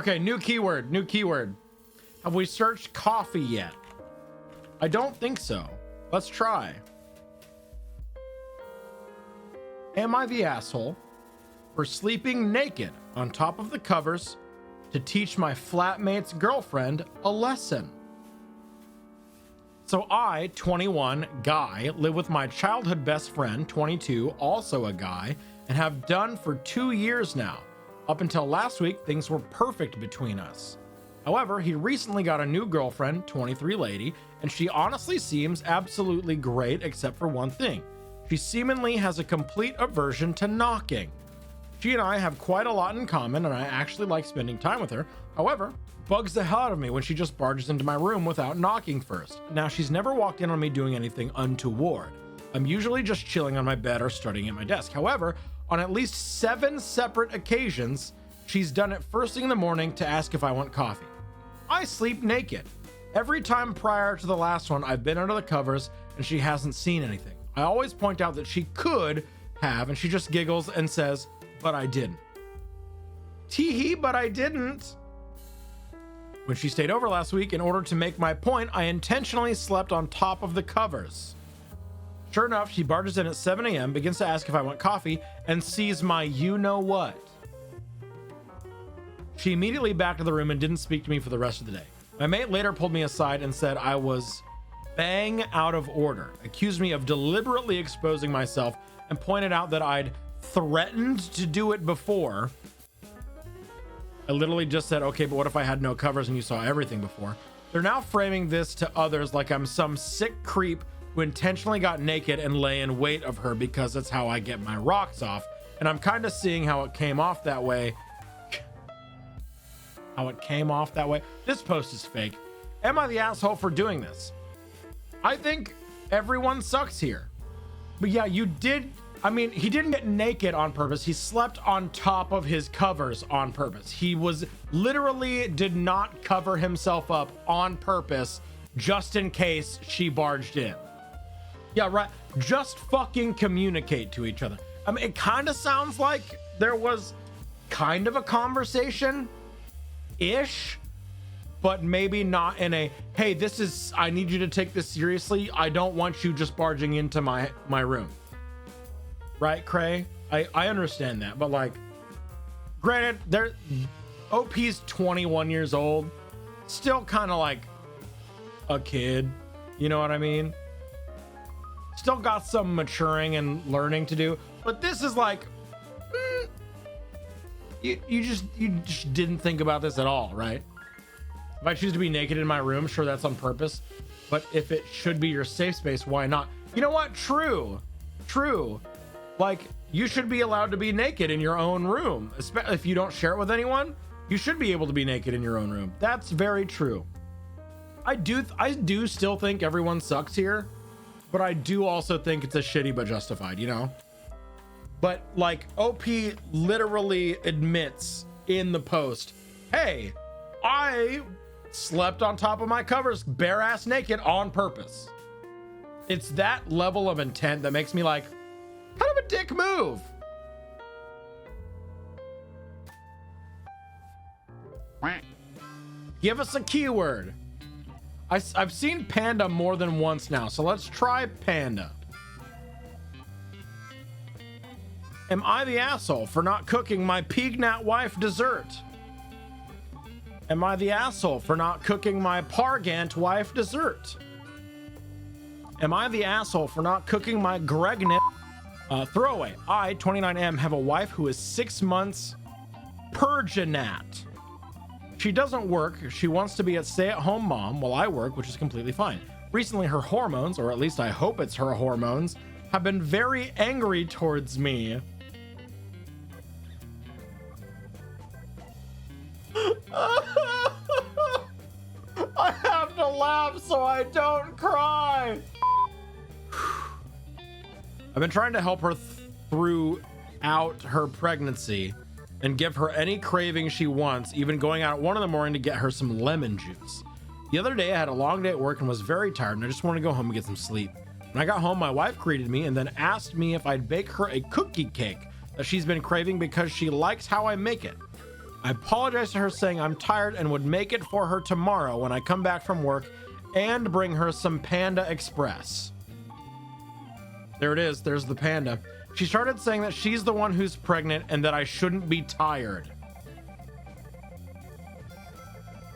Okay, new keyword. Have we searched coffee yet? I don't think so. Let's try. Am I the asshole for sleeping naked on top of the covers to teach my flatmate's girlfriend a lesson? So I, 21, guy, live with my childhood best friend, 22, also a guy, and have done for 2 years now. Up until last week, things were perfect between us. However, he recently got a new girlfriend, 23 lady, and she honestly seems absolutely great except for one thing. She seemingly has a complete aversion to knocking. She and I have quite a lot in common, and I actually like spending time with her. However, bugs the hell out of me when she just barges into my room without knocking first. Now, she's never walked in on me doing anything untoward. I'm usually just chilling on my bed or studying at my desk. However, on at least 7 separate occasions, she's done it first thing in the morning to ask if I want coffee. I sleep naked. Every time prior to the last one, I've been under the covers and she hasn't seen anything. I always point out that she could have, and she just giggles and says, but I didn't. Tee-hee, but I didn't. When she stayed over last week, in order to make my point, I intentionally slept on top of the covers. Sure enough, she barges in at 7 a.m., begins to ask if I want coffee, and sees my you-know-what. She immediately backed to the room and didn't speak to me for the rest of the day. My mate later pulled me aside and said I was bang out of order, accused me of deliberately exposing myself, and pointed out that I'd threatened to do it before. I literally just said, okay, but what if I had no covers and you saw everything before? They're now framing this to others like I'm some sick creep who intentionally got naked and lay in wait of her because that's how I get my rocks off. And I'm kind of seeing how it came off that way. This post is fake. Am I the asshole for doing this? I think everyone sucks here. But yeah, you did. I mean, he didn't get naked on purpose. He slept on top of his covers on purpose. He was literally did not cover himself up on purpose just in case she barged in. Yeah, right. Just fucking communicate to each other. I mean, it kind of sounds like there was kind of a conversation ish, but maybe not in a, hey, this is, I need you to take this seriously. I don't want you just barging into my room. Right, Cray? I understand that, but like, granted, OP's 21 years old, still kind of like a kid, you know what I mean? Still got some maturing and learning to do, but this is like, you just didn't think about this at all, right? If I choose to be naked in my room, sure, that's on purpose, but if it should be your safe space, why not? You know what? True. Like, you should be allowed to be naked in your own room. Especially if you don't share it with anyone, you should be able to be naked in your own room. That's very true. I do still think everyone sucks here, but I do also think it's a shitty but justified, you know? But like, OP literally admits in the post, hey, I slept on top of my covers bare ass naked on purpose. It's that level of intent that makes me like, kind of a dick move. Give us a keyword. I've seen panda more than once now, so let's try panda. Am I the asshole for not cooking my Pregant wife dessert? Am I the asshole for not cooking my Pregant wife dessert? Am I the asshole for not cooking my Pregant throwaway? I, 29M, have a wife who is 6 months Pregant. She doesn't work. She wants to be a stay-at-home mom while I work, which is completely fine. Recently, her hormones, or at least I hope it's her hormones, have been very angry towards me. I have to laugh so I don't cry. I've been trying to help her throughout her pregnancy and give her any craving she wants, even going out at 1 a.m. to get her some lemon juice. The other day I had a long day at work and was very tired, and I just wanted to go home and get some sleep. When I got home, my wife greeted me and then asked me if I'd bake her a cookie cake that she's been craving because she likes how I make it. I apologized to her saying I'm tired and would make it for her tomorrow when I come back from work and bring her some Panda Express. There it is. There's the panda. She started saying that she's the one who's pregnant and that I shouldn't be tired.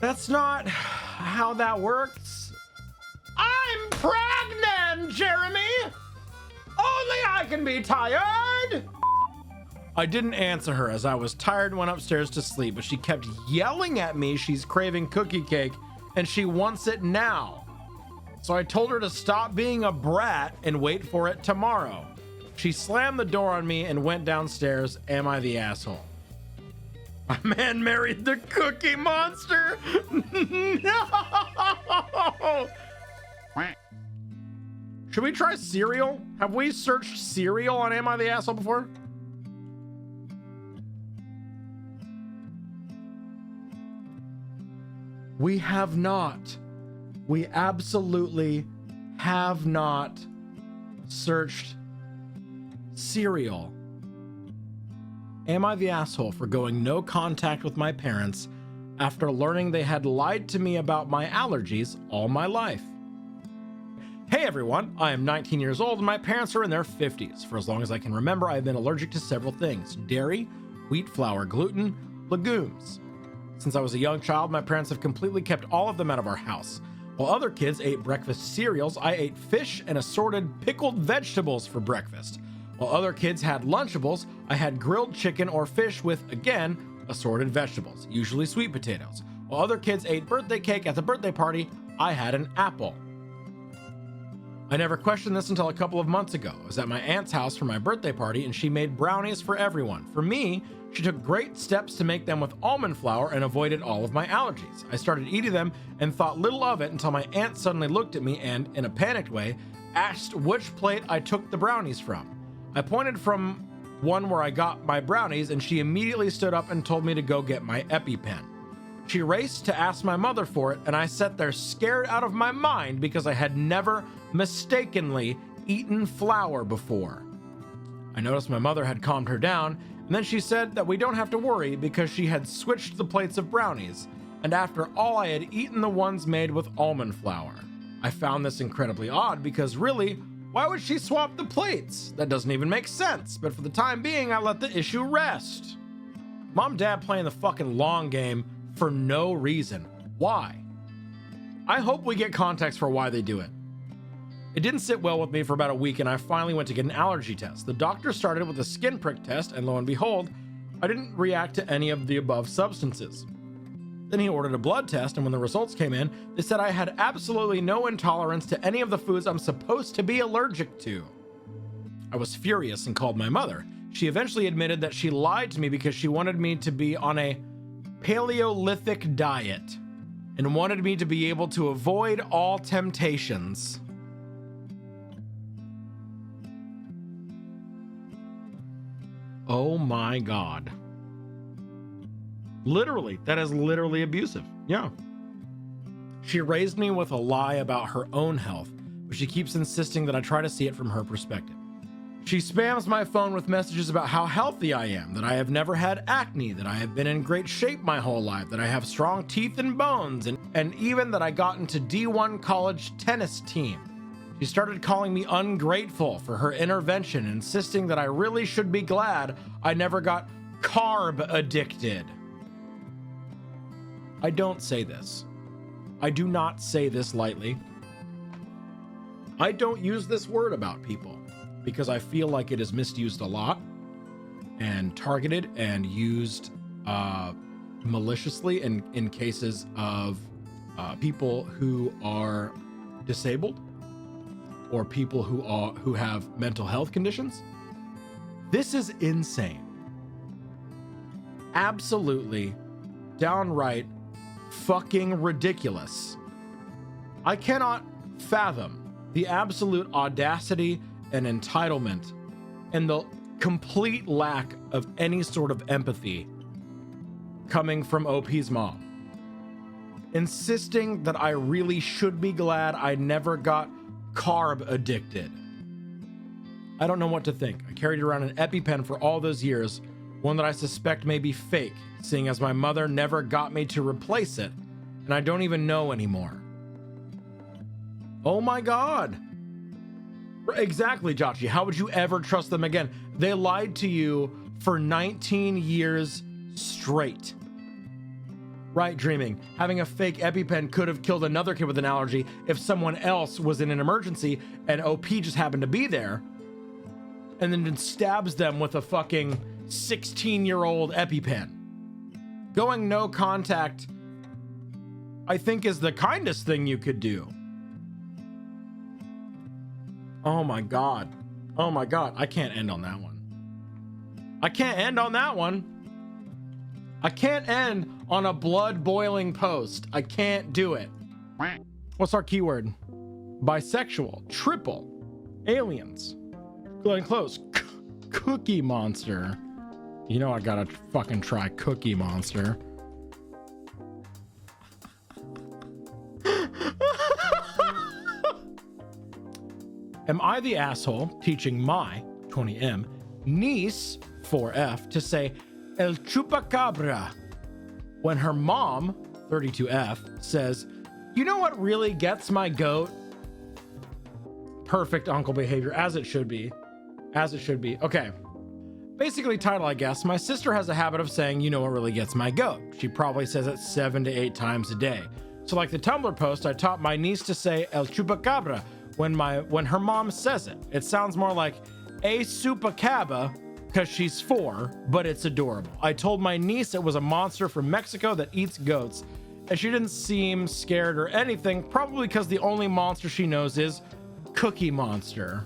That's not how that works. I'm pregnant, Jeremy! Only I can be tired! I didn't answer her as I was tired and went upstairs to sleep, but she kept yelling at me she's craving cookie cake and she wants it now. So I told her to stop being a brat and wait for it tomorrow. She slammed the door on me and went downstairs. Am I the asshole? My man married the Cookie Monster. No! Should we try cereal? Have we searched cereal on Am I the Asshole before? We have not. We absolutely have not searched cereal. Am I the asshole for going no contact with my parents after learning they had lied to me about my allergies all my life? Hey everyone, I am 19 years old and my parents are in their 50s. For as long as I can remember, I've been allergic to several things: dairy, wheat flour, gluten, legumes. Since I was a young child, my parents have completely kept all of them out of our house. While other kids ate breakfast cereals, I ate fish and assorted pickled vegetables for breakfast. While other kids had Lunchables, I had grilled chicken or fish with, again, assorted vegetables, usually sweet potatoes. While other kids ate birthday cake at the birthday party, I had an apple. I never questioned this until a couple of months ago. I was at my aunt's house for my birthday party and she made brownies for everyone. For me, she took great steps to make them with almond flour and avoided all of my allergies. I started eating them and thought little of it until my aunt suddenly looked at me and, in a panicked way, asked which plate I took the brownies from. I pointed from one where I got my brownies and she immediately stood up and told me to go get my EpiPen. She raced to ask my mother for it and I sat there scared out of my mind because I had never mistakenly eaten flour before. I noticed my mother had calmed her down, and then she said that we don't have to worry because she had switched the plates of brownies, and after all I had eaten the ones made with almond flour. I found this incredibly odd because really, why would she swap the plates? That doesn't even make sense, but for the time being I let the issue rest. Mom and Dad playing the fucking long game for no reason. Why? I hope we get context for why they do it. It didn't sit well with me for about a week and I finally went to get an allergy test. The doctor started with a skin prick test and lo and behold, I didn't react to any of the above substances. Then he ordered a blood test and when the results came in, they said I had absolutely no intolerance to any of the foods I'm supposed to be allergic to. I was furious and called my mother. She eventually admitted that she lied to me because she wanted me to be on a Paleolithic diet and wanted me to be able to avoid all temptations. Oh my God. Literally, that is literally abusive. Yeah. She raised me with a lie about her own health, but she keeps insisting that I try to see it from her perspective. She spams my phone with messages about how healthy I am, that I have never had acne, that I have been in great shape my whole life, that I have strong teeth and bones, and even that I got into D1 college tennis team. She started calling me ungrateful for her intervention, insisting that I really should be glad I never got carb addicted. I don't say this. I do not say this lightly. I don't use this word about people because I feel like it is misused a lot and targeted and used maliciously in cases of people who are disabled or people who have mental health conditions. This is insane. Absolutely, downright fucking ridiculous. I cannot fathom the absolute audacity and entitlement and the complete lack of any sort of empathy coming from OP's mom. Insisting that I really should be glad I never got carb addicted. I don't know what to think. I carried around an EpiPen for all those years One that I suspect may be fake, seeing as my mother never got me to replace it, and I don't even know anymore. Oh my God. Exactly, Jochi. How would you ever trust them again? They lied to you for 19 years straight. Right, Dreaming. Having a fake EpiPen could have killed another kid with an allergy if someone else was in an emergency and OP just happened to be there and then stabs them with a fucking 16-year-old EpiPen. Going no contact, I think, is the kindest thing you could do. Oh my God. Oh my God. I can't end on that one. I can't end on that one. I can't end on a blood boiling post. I can't do it. What's our keyword? Bisexual, triple, aliens, Glenn Close, Cookie Monster. You know I gotta fucking try Cookie Monster. Am I the asshole teaching my 20M niece 4F to say El Chupacabra when her mom 32F says, you know what really gets my goat? Perfect uncle behavior, as it should be. As it should be. Okay. Basically, title, I guess. My sister has a habit of saying, you know what really gets my goat. She probably says it 7 to 8 times a day. So like the Tumblr post, I taught my niece to say El Chupacabra when her mom says it. It sounds more like a supacaba because she's 4, but it's adorable. I told my niece it was a monster from Mexico that eats goats, and she didn't seem scared or anything, probably because the only monster she knows is Cookie Monster.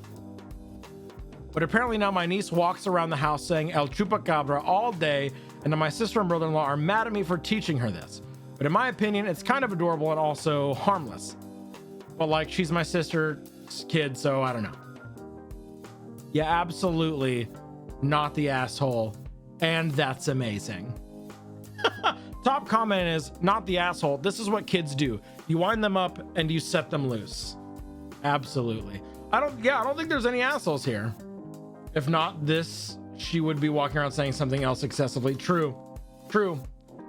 But apparently now my niece walks around the house saying El Chupacabra all day, and then my sister and brother-in-law are mad at me for teaching her this. But in my opinion, it's kind of adorable and also harmless. But like, she's my sister's kid, so I don't know. Yeah, absolutely not the asshole. And that's amazing. Top comment is, not the asshole. This is what kids do. You wind them up and you set them loose. Absolutely. I don't think there's any assholes here. If not this, she would be walking around saying something else excessively true.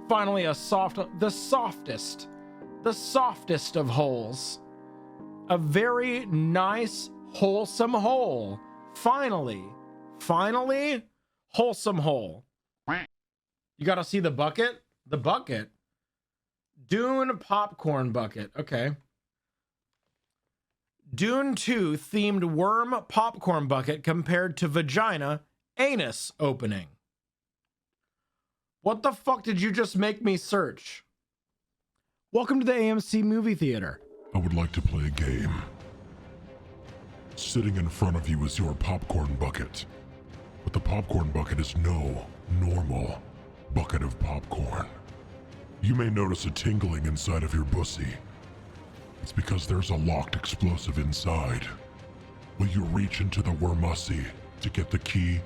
Finally, the softest of holes. A very nice, wholesome hole. Finally, wholesome hole. You gotta see the bucket? The bucket? Dune popcorn bucket. Okay. Dune 2 themed worm popcorn bucket compared to vagina anus opening. What the fuck did you just make me search? Welcome to the AMC movie theater. I would like to play a game. Sitting in front of you is your popcorn bucket. But the popcorn bucket is no normal bucket of popcorn. You may notice a tingling inside of your bussy. It's because there's a locked explosive inside. Will you reach into the wormussy to get the key,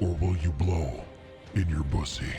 or will you blow in your bussy?